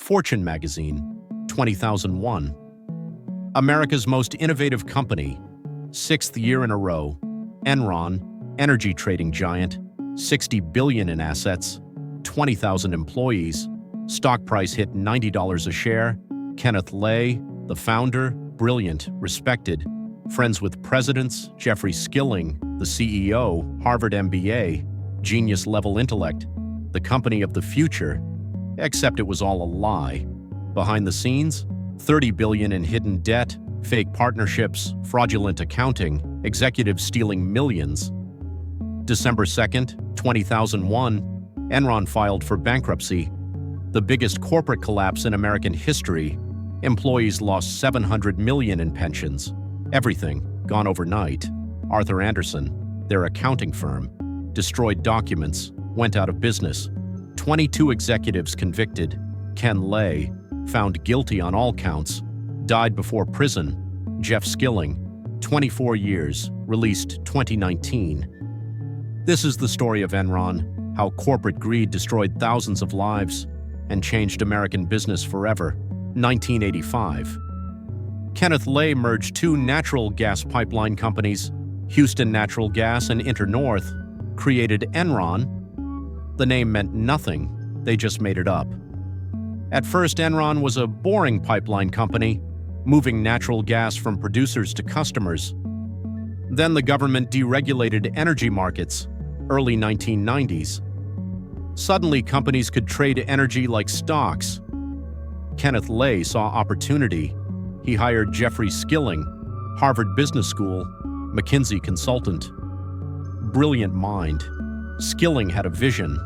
Fortune magazine, 2001. America's most innovative company, 6th year in a row. Enron, energy trading giant, $60 billion in assets, 20,000 employees. Stock price hit $90 a share. Kenneth Lay, the founder, brilliant, respected. Friends with presidents, Jeffrey Skilling, the CEO, Harvard MBA, genius-level intellect, the company of the future, except it was all a lie. Behind the scenes, $30 billion in hidden debt, fake partnerships, fraudulent accounting, executives stealing millions. December 2nd, 2001, Enron filed for bankruptcy. The biggest corporate collapse in American history. Employees lost $700 million in pensions. Everything gone overnight. Arthur Andersen, their accounting firm, destroyed documents, went out of business. 22 executives convicted. Ken Lay, found guilty on all counts, died before prison. Jeff Skilling, 24 years, released 2019. This is the story of Enron, how corporate greed destroyed thousands of lives and changed American business forever. 1985. Kenneth Lay merged two natural gas pipeline companies, Houston Natural Gas and Internorth, created Enron. The name meant nothing, they just made it up. At first, Enron was a boring pipeline company, moving natural gas from producers to customers. Then the government deregulated energy markets, early 1990s. Suddenly, companies could trade energy like stocks. Kenneth Lay saw opportunity. He hired Jeffrey Skilling, Harvard Business School, McKinsey consultant. Brilliant mind. Skilling had a vision: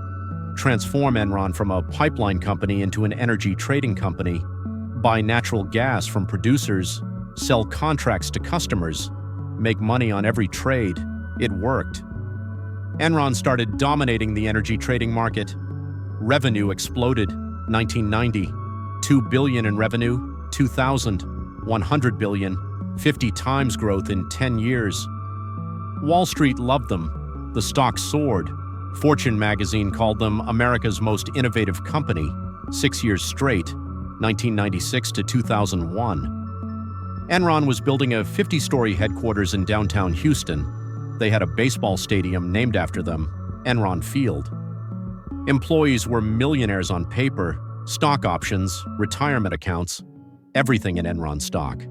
transform Enron from a pipeline company into an energy trading company, buy natural gas from producers, sell contracts to customers, make money on every trade. It worked. Enron started dominating the energy trading market. Revenue exploded. 1990, $2 billion in revenue. 2000, $100 billion, 50 times growth in 10 years. Wall Street loved them. The stock soared. Fortune magazine called them America's most innovative company, 6 years straight, 1996 to 2001. Enron was building a 50-story headquarters in downtown Houston. They had a baseball stadium named after them, Enron Field. Employees were millionaires on paper, stock options, retirement accounts, everything in Enron stock.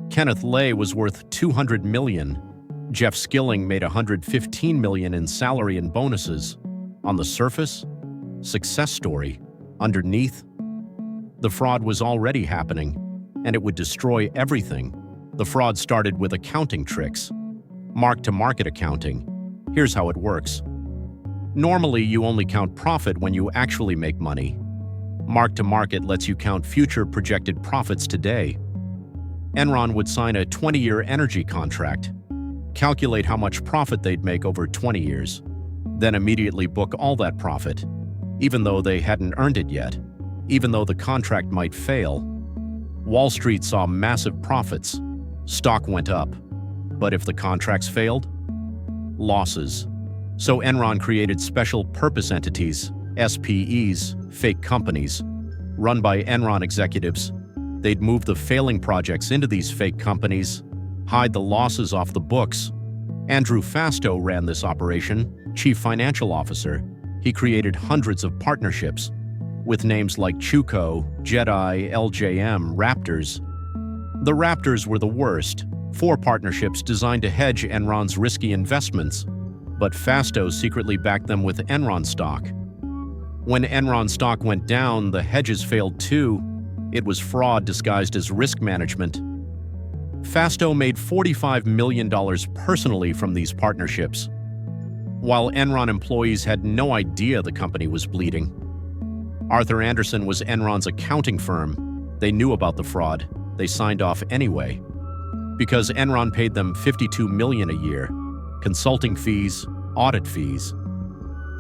Kenneth Lay was worth $200 million. Jeff Skilling made $115 million in salary and bonuses. On the surface, success story. Underneath, the fraud was already happening, and it would destroy everything. The fraud started with accounting tricks. Mark-to-market accounting. Here's how it works. Normally, you only count profit when you actually make money. Mark-to-market lets you count future projected profits today. Enron would sign a 20-year energy contract, calculate how much profit they'd make over 20 years, then immediately book all that profit, even though they hadn't earned it yet, even though the contract might fail. Wall Street saw massive profits. Stock went up. But if the contracts failed? Losses. So Enron created special purpose entities, SPEs, fake companies, run by Enron executives. They'd move the failing projects into these fake companies, hide the losses off the books. Andrew Fastow ran this operation, chief financial officer. He created hundreds of partnerships with names like Chuco, Jedi, LJM, Raptors. The Raptors were the worst. 4 partnerships designed to hedge Enron's risky investments, but Fastow secretly backed them with Enron stock. When Enron stock went down, the hedges failed too. It was fraud disguised as risk management. Fastow made $45 million personally from these partnerships, while Enron employees had no idea the company was bleeding. Arthur Andersen was Enron's accounting firm. They knew about the fraud. They signed off anyway, because Enron paid them $52 million a year, consulting fees, audit fees.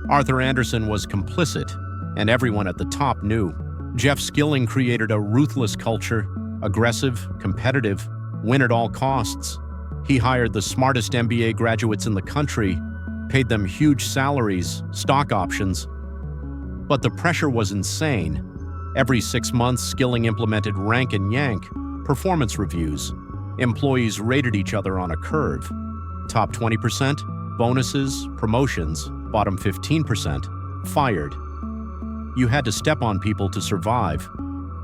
Arthur Andersen was complicit, and everyone at the top knew. Jeff Skilling created a ruthless culture, aggressive, competitive, win at all costs. He hired the smartest MBA graduates in the country, paid them huge salaries, stock options. But the pressure was insane. Every 6 months, Skilling implemented rank and yank performance reviews. Employees rated each other on a curve. Top 20%, bonuses, promotions. Bottom 15%, fired. You had to step on people to survive.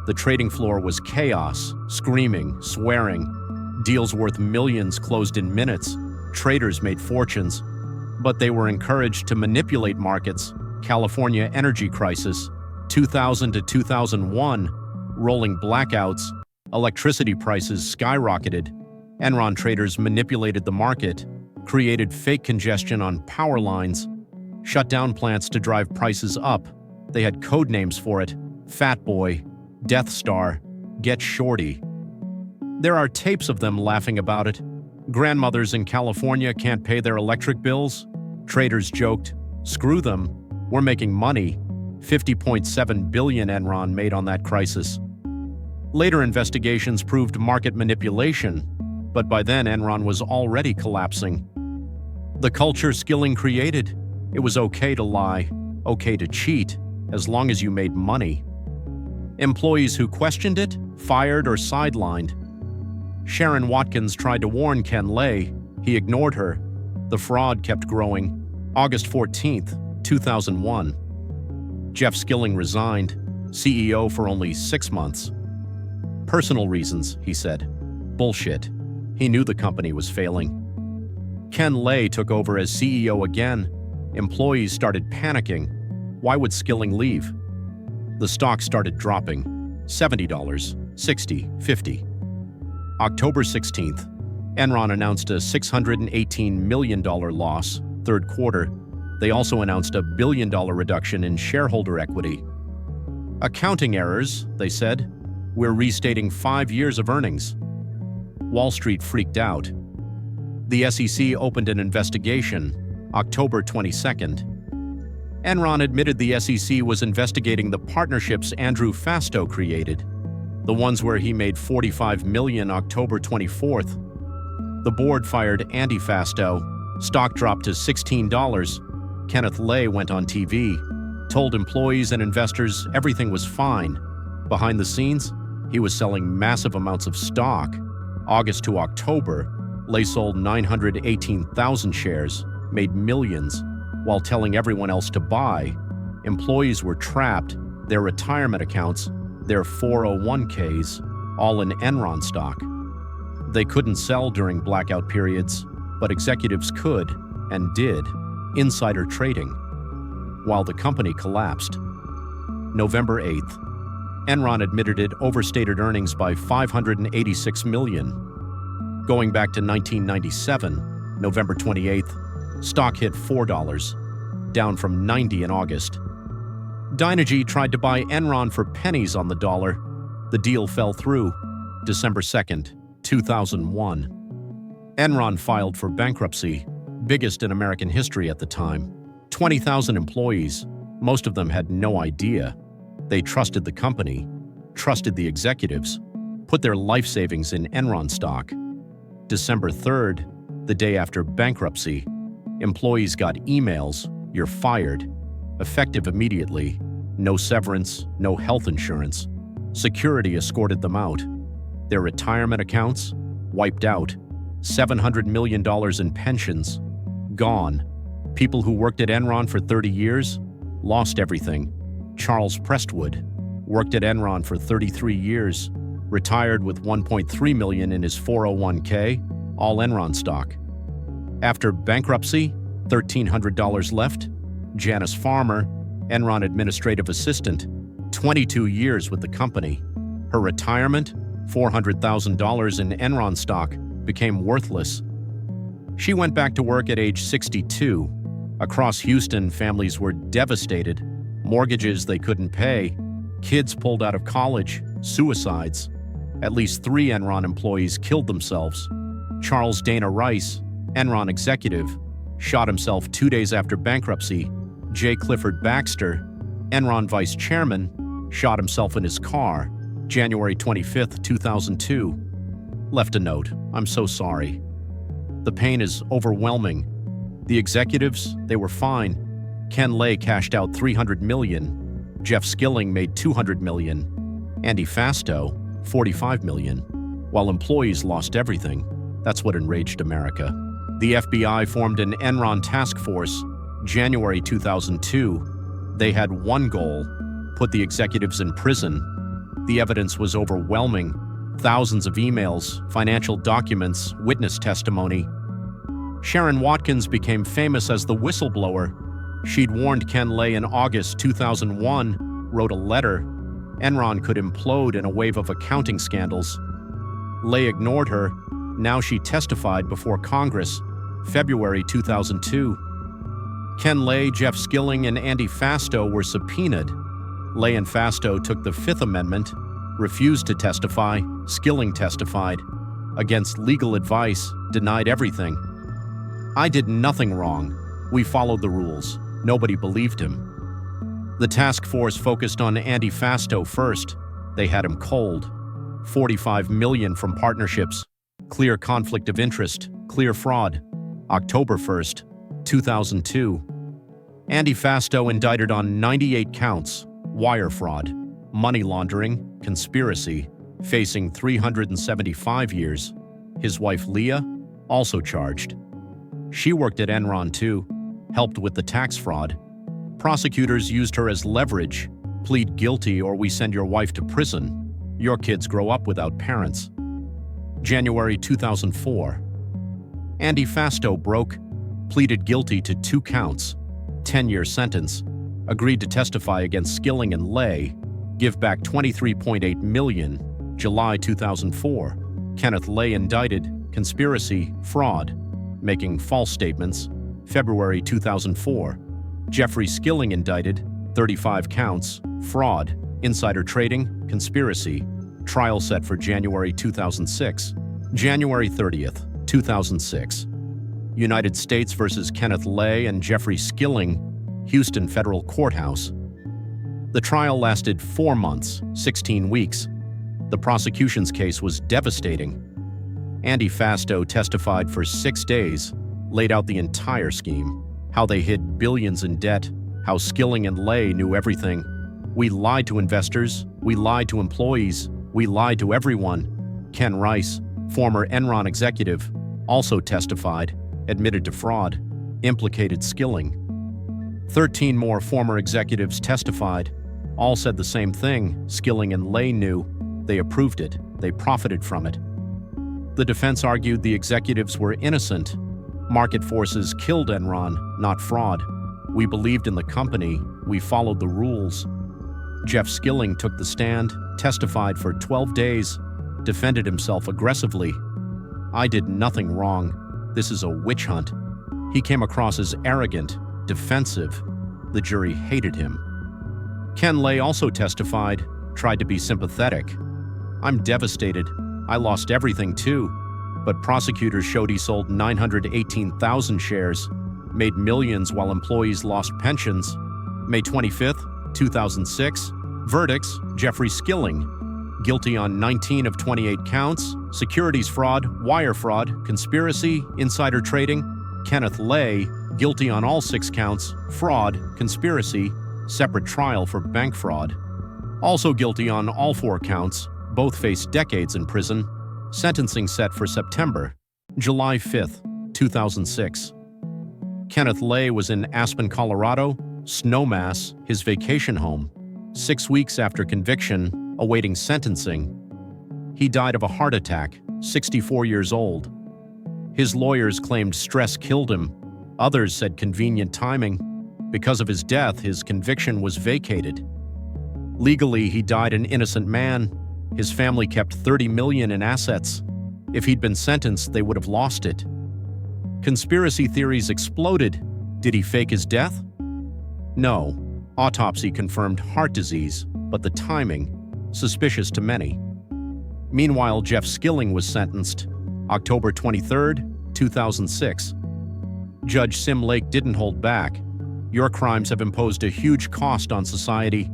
The trading floor was chaos, screaming, swearing. Deals worth millions closed in minutes. Traders made fortunes, but they were encouraged to manipulate markets. California energy crisis, 2000 to 2001, rolling blackouts, electricity prices skyrocketed. Enron traders manipulated the market, created fake congestion on power lines, shut down plants to drive prices up. They had code names for it: Fat Boy, Death Star, Get Shorty. There are tapes of them laughing about it. Grandmothers in California can't pay their electric bills. Traders joked, "Screw them, we're making money." 50.7 billion Enron made on that crisis. Later investigations proved market manipulation, but by then Enron was already collapsing. The culture Skilling created: it was okay to lie, okay to cheat, as long as you made money. Employees who questioned it, fired or sidelined. Sharon Watkins tried to warn Ken Lay. He ignored her. The fraud kept growing. August 14th, 2001. Jeff Skilling resigned, CEO for only 6 months. Personal reasons, he said. Bullshit. He knew the company was failing. Ken Lay took over as CEO again. Employees started panicking. Why would Skilling leave? The stock started dropping. $70, $60, $50. October 16th, Enron announced a $618 million loss, third quarter. They also announced a $1 billion reduction in shareholder equity. Accounting errors, they said. We're restating 5 years of earnings. Wall Street freaked out. The SEC opened an investigation, October 22nd. Enron admitted the SEC was investigating the partnerships Andrew Fastow created, the ones where he made $45 million October 24th. The board fired Andy Fastow. Stock dropped to $16. Kenneth Lay went on TV, told employees and investors everything was fine. Behind the scenes, he was selling massive amounts of stock. August to October, Lay sold 918,000 shares, made millions, while telling everyone else to buy. Employees were trapped, their retirement accounts, their 401ks, all in Enron stock. They couldn't sell during blackout periods, but executives could, and did, insider trading, while the company collapsed. November 8th, Enron admitted it overstated earnings by $586 million. Going back to 1997, November 28th, stock hit $4, down from $90 in August. Dynegy tried to buy Enron for pennies on the dollar. The deal fell through. December 2nd, 2001. Enron filed for bankruptcy, biggest in American history at the time. 20,000 employees, most of them had no idea. They trusted the company, trusted the executives, put their life savings in Enron stock. December 3rd, the day after bankruptcy, employees got emails, "You're fired," effective immediately. No severance, no health insurance. Security escorted them out. Their retirement accounts wiped out. $700 million in pensions gone. People who worked at Enron for 30 years lost everything. Charles Prestwood worked at Enron for 33 years, retired with $1.3 million in his 401k, all Enron stock. After bankruptcy, $1,300 left. Janice Farmer, Enron administrative assistant, 22 years with the company. Her retirement, $400,000 in Enron stock, became worthless. She went back to work at age 62. Across Houston, families were devastated. Mortgages they couldn't pay, kids pulled out of college, suicides. At least 3 Enron employees killed themselves. Charles Dana Rice, Enron executive, shot himself 2 days after bankruptcy. J. Clifford Baxter, Enron vice chairman, shot himself in his car, January 25, 2002. Left a note, "I'm so sorry. The pain is overwhelming. The executives, they were fine. Ken Lay cashed out $300 million. Jeff Skilling made $200 million, Andy Fastow, $45 million, while employees lost everything. That's what enraged America. The FBI formed an Enron task force, January 2002. They had one goal: put the executives in prison. The evidence was overwhelming. Thousands of emails, financial documents, witness testimony. Sharon Watkins became famous as the whistleblower. She'd warned Ken Lay in August 2001, wrote a letter. Enron could implode in a wave of accounting scandals. Lay ignored her. Now she testified before Congress, February 2002. Ken Lay, Jeff Skilling, and Andy Fastow were subpoenaed. Lay and Fastow took the Fifth Amendment, refused to testify. Skilling testified. Against legal advice, denied everything. I did nothing wrong. We followed the rules. Nobody believed him. The task force focused on Andy Fastow first. They had him cold. $45 million from partnerships. Clear conflict of interest. Clear fraud. October 1st, 2002. Andy Fastow indicted on 98 counts. Wire fraud, money laundering, conspiracy, facing 375 years. His wife Leah, also charged. She worked at Enron too, helped with the tax fraud. Prosecutors used her as leverage. Plead guilty or we send your wife to prison. Your kids grow up without parents. January 2004. Andy Fastow broke, pleaded guilty to 2 counts, 10-year sentence, agreed to testify against Skilling and Lay, give back $23.8 million. July 2004. Kenneth Lay indicted, conspiracy, fraud, making false statements. February 2004. Jeffrey Skilling indicted, 35 counts, fraud, insider trading, conspiracy. Trial set for January 2006. January 30th, 2006. United States versus Kenneth Lay and Jeffrey Skilling, Houston Federal Courthouse. The trial lasted 4 months, 16 weeks. The prosecution's case was devastating. Andy Fastow testified for 6 days, laid out the entire scheme, how they hid billions in debt, how Skilling and Lay knew everything. We lied to investors, we lied to employees, we lied to everyone. Ken Rice, former Enron executive, also testified, admitted to fraud, implicated Skilling. 13 more former executives testified, all said the same thing. Skilling and Lay knew. They approved it. They profited from it. The defense argued the executives were innocent. Market forces killed Enron, not fraud. We believed in the company. We followed the rules. Jeff Skilling took the stand, testified for 12 days, defended himself aggressively. I did nothing wrong. This is a witch hunt. He came across as arrogant, defensive. The jury hated him. Ken Lay also testified, tried to be sympathetic. I'm devastated. I lost everything too. But prosecutors showed he sold 918,000 shares, made millions while employees lost pensions. May 25th, 2006. Verdicts: Jeffrey Skilling, guilty on 19 of 28 counts, securities fraud, wire fraud, conspiracy, insider trading. Kenneth Lay, guilty on all 6 counts, fraud, conspiracy, separate trial for bank fraud. Also guilty on all 4 counts, both face decades in prison. Sentencing set for September, July 5th, 2006. Kenneth Lay was in Aspen, Colorado, Snowmass, his vacation home, 6 weeks after conviction, awaiting sentencing. He died of a heart attack, 64 years old. His lawyers claimed stress killed him. Others said convenient timing. Because of his death, his conviction was vacated. Legally, he died an innocent man. His family kept $30 million in assets. If he'd been sentenced, they would have lost it. Conspiracy theories exploded. Did he fake his death? No. Autopsy confirmed heart disease, but the timing, suspicious to many. Meanwhile, Jeff Skilling was sentenced, October 23rd, 2006. Judge Sim Lake didn't hold back. Your crimes have imposed a huge cost on society.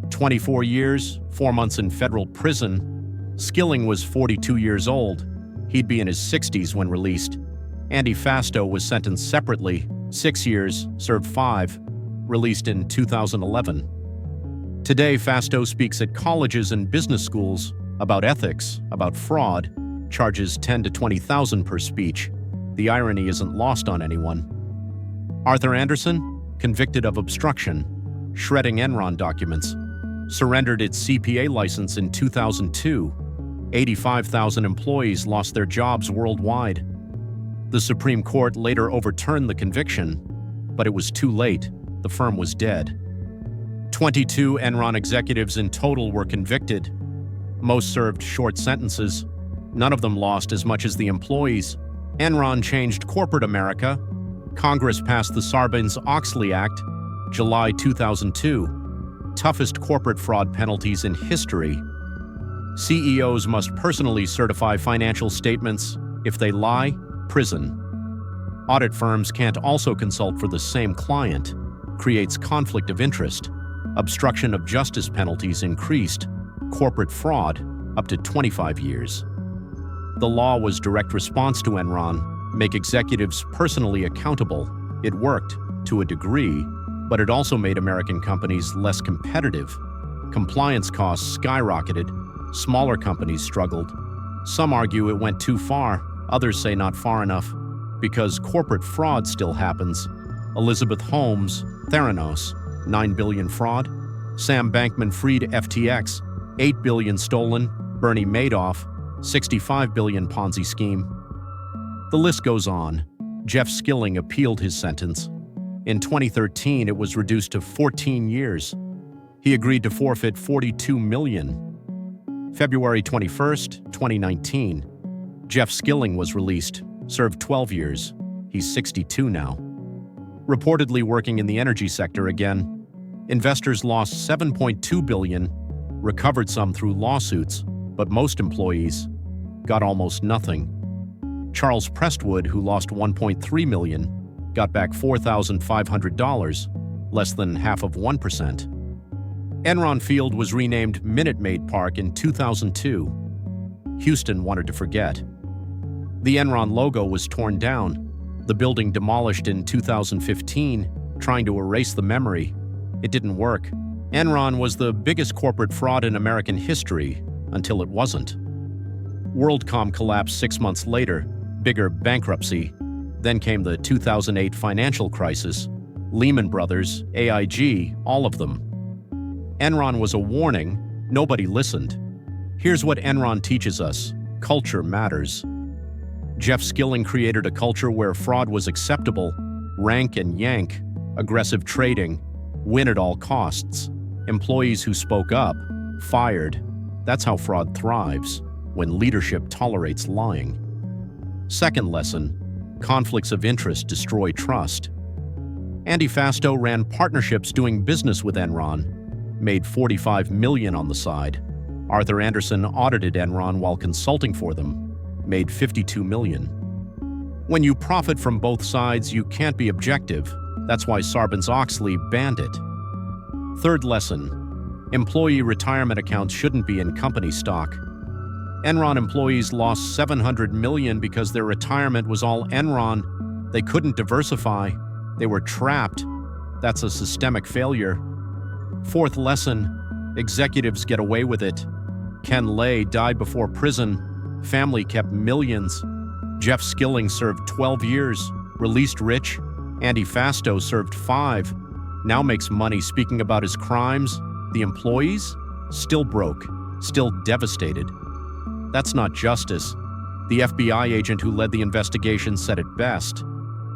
24 years, 4 months in federal prison. Skilling was 42 years old. He'd be in his 60s when released. Andy Fastow was sentenced separately, 6 years, served 5, released in 2011. Today, Fastow speaks at colleges and business schools about ethics, about fraud, charges $10,000 to $20,000 per speech. The irony isn't lost on anyone. Arthur Andersen, convicted of obstruction, shredding Enron documents, surrendered its CPA license in 2002. 85,000 employees lost their jobs worldwide. The Supreme Court later overturned the conviction, but it was too late. The firm was dead. 22 Enron executives in total were convicted. Most served short sentences. None of them lost as much as the employees. Enron changed corporate America. Congress passed the Sarbanes-Oxley Act, July 2002. Toughest corporate fraud penalties in history. CEOs must personally certify financial statements. If they lie, prison. Audit firms can't also consult for the same client. Creates conflict of interest. Obstruction of justice penalties increased. Corporate fraud, up to 25 years. The law was direct response to Enron, make executives personally accountable. It worked, to a degree, but it also made American companies less competitive. Compliance costs skyrocketed. Smaller companies struggled. Some argue it went too far. Others say not far enough. Because corporate fraud still happens. Elizabeth Holmes, Theranos, $9 billion fraud. Sam Bankman-Fried, FTX, $8 billion stolen. Bernie Madoff, $65 billion Ponzi scheme. The list goes on. Jeff Skilling appealed his sentence. In 2013, it was reduced to 14 years. He agreed to forfeit $42 million. February 21st, 2019. Jeff Skilling was released, served 12 years. He's 62 now. Reportedly working in the energy sector again. Investors lost $7.2 billion, recovered some through lawsuits, but most employees got almost nothing. Charles Prestwood, who lost $1.3 million, got back $4,500, less than half of 1%. Enron Field was renamed Minute Maid Park in 2002. Houston wanted to forget. The Enron logo was torn down. The building demolished in 2015, trying to erase the memory. It didn't work. Enron was the biggest corporate fraud in American history, until it wasn't. WorldCom collapsed 6 months later, bigger bankruptcy. Then came the 2008 financial crisis. Lehman Brothers, AIG, all of them. Enron was a warning. Nobody listened. Here's what Enron teaches us. Culture matters. Jeff Skilling created a culture where fraud was acceptable, rank and yank, aggressive trading, win at all costs. Employees who spoke up, fired. That's how fraud thrives, when leadership tolerates lying. Second lesson, conflicts of interest destroy trust. Andy Fastow ran partnerships doing business with Enron, made $45 million on the side. Arthur Andersen audited Enron while consulting for them, made $52 million. When you profit from both sides, you can't be objective. That's why Sarbanes-Oxley banned it. Third lesson, employee retirement accounts shouldn't be in company stock. Enron employees lost $700 million because their retirement was all Enron. They couldn't diversify. They were trapped. That's a systemic failure. Fourth lesson, executives get away with it. Ken Lay died before prison. Family kept millions. Jeff Skilling served 12 years, released rich. Andy Fastow served 5, now makes money speaking about his crimes. The employees? Still broke, still devastated. That's not justice. The FBI agent who led the investigation said it best.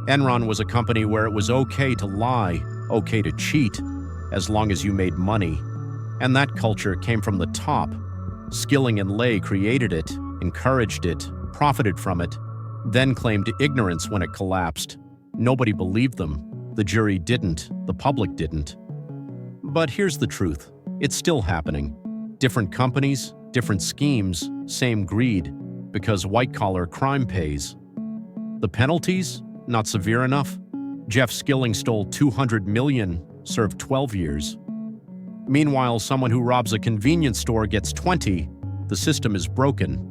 Enron was a company where it was okay to lie, okay to cheat, as long as you made money. And that culture came from the top. Skilling and Lay created it, encouraged it, profited from it, then claimed ignorance when it collapsed. Nobody believed them. The jury didn't. The public didn't. But here's the truth. It's still happening. Different companies, different schemes, same greed, because white-collar crime pays. The penalties? Not severe enough? Jeff Skilling stole $200 million, served 12 years. Meanwhile, someone who robs a convenience store gets 20. The system is broken.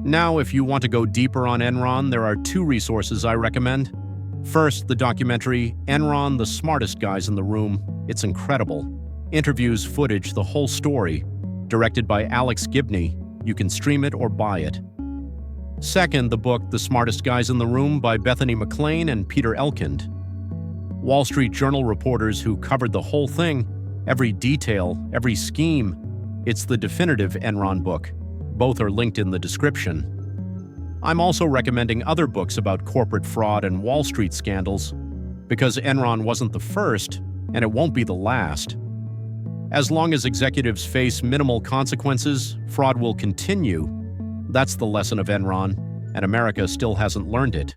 Now, if you want to go deeper on Enron, there are 2 resources I recommend. First, the documentary Enron, the Smartest Guys in the Room. It's incredible. Interviews, footage, the whole story. Directed by Alex Gibney. You can stream it or buy it. Second, the book The Smartest Guys in the Room by Bethany McLean and Peter Elkind. Wall Street Journal reporters who covered the whole thing, every detail, every scheme. It's the definitive Enron book. Both are linked in the description. I'm also recommending other books about corporate fraud and Wall Street scandals, because Enron wasn't the first, and it won't be the last. As long as executives face minimal consequences, fraud will continue. That's the lesson of Enron, and America still hasn't learned it.